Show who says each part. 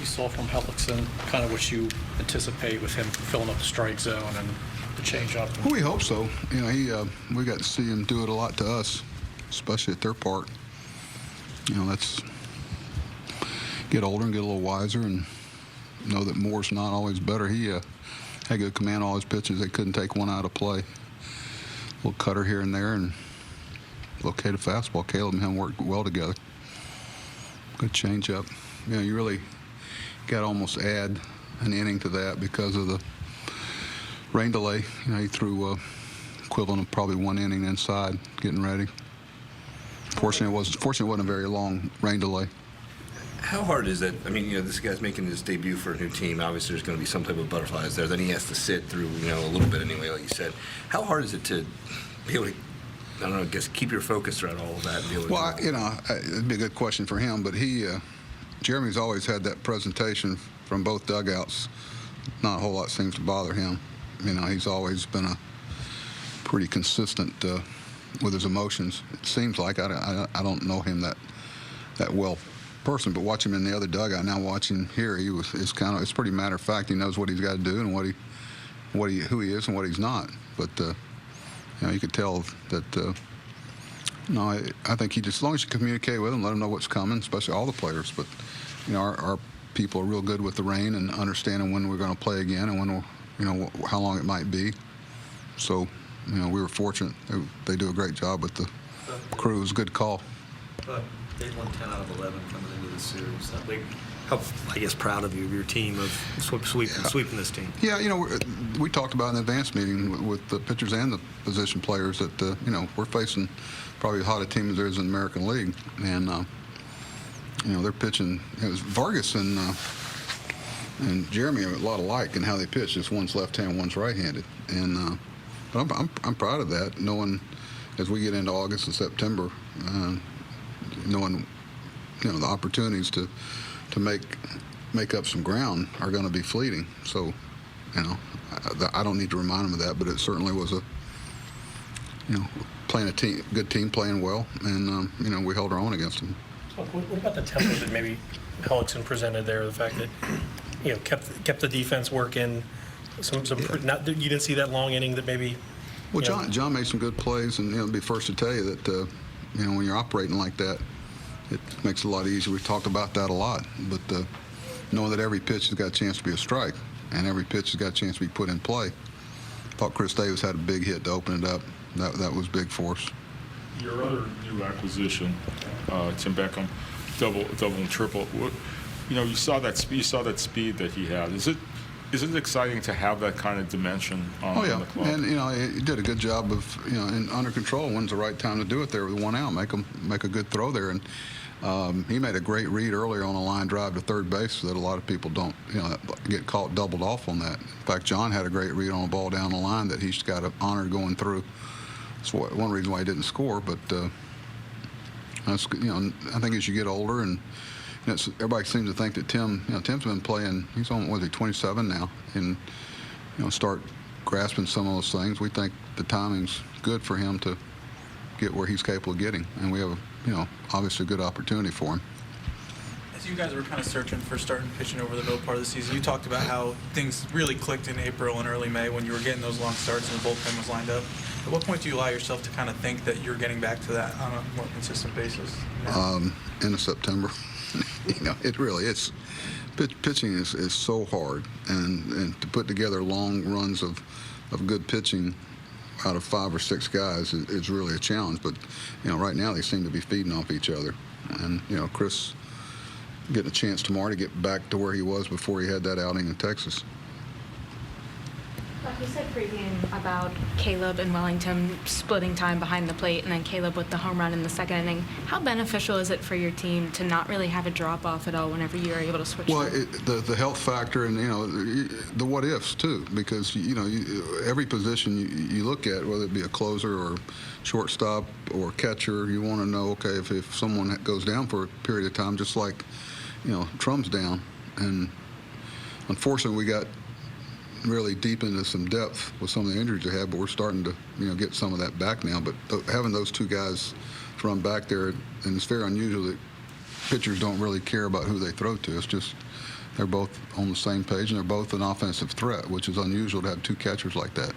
Speaker 1: you saw from Hellickson, kind of what you anticipate with him filling up the strike zone and the changeup?
Speaker 2: Well, we hope so. You know, we got to see him do it a lot to us, especially at their park. You know, that's get older and get a little wiser and know that more's not always better. He had good command on all his pitches. They couldn't take one out of play. A little cutter here and there and located fastball. Caleb and him worked well together. Good changeup. You know, you really got to almost add an inning to that because of the rain delay. You know, he threw equivalent of probably 1 inning inside, getting ready. Fortunately, it wasn't a very long rain delay.
Speaker 3: How hard is it? I mean, you know, this guy's making his debut for a new team. Obviously, there's going to be some type of butterflies there. Then he has to sit through, you know, a little bit anyway, like you said. How hard is it to be able to, I don't know, I guess keep your focus throughout all of that? And be able to
Speaker 2: Well, you know, it'd be a good question for him, but Jeremy's always had that presentation from both dugouts. Not a whole lot seems to bother him. You know, he's always been a pretty consistent with his emotions. It seems like I don't know him that well person, but watching him in the other dugout, now watching here, it's pretty matter of fact. He knows what he's got to do and who he is and what he's not. But you know, you could tell that. No, I think as long as you communicate with him, let him know what's coming, especially all the players. But you know, our people are real good with the rain and understanding when we're going to play again and when you know how long it might be. So you know, we were fortunate. They do a great job with the crew. It was a good call.
Speaker 4: But they won 10 out of 11 coming into the series. How, I guess, proud of you, of your team, of sweeping this team.
Speaker 2: Yeah, you know, we talked about in the advance meeting with the pitchers and the position players that, you know, we're facing probably the hottest team there is in the American League. And, you know, they're pitching. It was Vargas and Jeremy are a lot alike in how they pitch. Just one's left-handed, one's right-handed. And but I'm proud of that, knowing as we get into August and September, knowing, you know, the opportunities to make up some ground are going to be fleeting. So, you know, I don't need to remind them of that, but it certainly was you know, playing good team, playing well, and you know, we held our own against them.
Speaker 1: What about the tempo that maybe Hellickson presented there? The fact that, you know, kept the defense working. You didn't see that long inning that maybe.
Speaker 2: Well, John made some good plays, and you know, I'll be first to tell you that you know, when you're operating like that, it makes it a lot easier. We've talked about that a lot, but knowing that every pitch has got a chance to be a strike, and every pitch has got a chance to be put in play. I thought Chris Davis had a big hit to open it up. That was big for us.
Speaker 5: Your other new acquisition, Tim Beckham, double and triple. You know, you saw that speed that he had. Is it exciting to have that kind of dimension on the club?
Speaker 2: And you know, he did a good job of, you know, under control. When's the right time to do it there with one out? Make a good throw there, and he made a great read earlier on a line drive to third base that a lot of people don't, you know, get caught doubled off on that. In fact, John had a great read on a ball down the line that he's got honored going through. That's one reason why he didn't score. But that's, you know, I think as you get older and everybody seems to think that Tim's been playing. He's on, what is he, 27 now, and you know, start grasping some of those things. We think the timing's good for him to get where he's capable of getting, and we have, you know, obviously a good opportunity for him.
Speaker 6: As you guys were kind of searching for starting pitching over the middle part of the season, you talked about how things really clicked in April and early May when you were getting those long starts and the bullpen was lined up. At what point do you allow yourself to kind of think that you're getting back to that on a more consistent basis?
Speaker 2: End of September. You know, it really is. Pitching is so hard, and to put together long runs of good pitching out of 5 or 6 guys is really a challenge. But you know, right now they seem to be feeding off each other, and you know, Chris getting a chance tomorrow to get back to where he was before he had that outing in Texas.
Speaker 7: You said pregame about Caleb and Wellington splitting time behind the plate, and then Caleb with the home run in the second inning. How beneficial is it for your team to not really have a drop off at all whenever you are able to switch?
Speaker 2: Well, the health factor, and you know, the what ifs too, because you know, every position you look at, whether it be a closer or shortstop or catcher, you want to know, okay, if someone goes down for a period of time, just like, you know, Trum's down, and unfortunately we got really deep into some depth with some of the injuries they had, but we're starting to, you know, get some of that back now. But having those 2 guys to run back there, and it's very unusual that pitchers don't really care about who they throw to. It's just They're both on the same page, and they're both an offensive threat, which is unusual to have two catchers like that.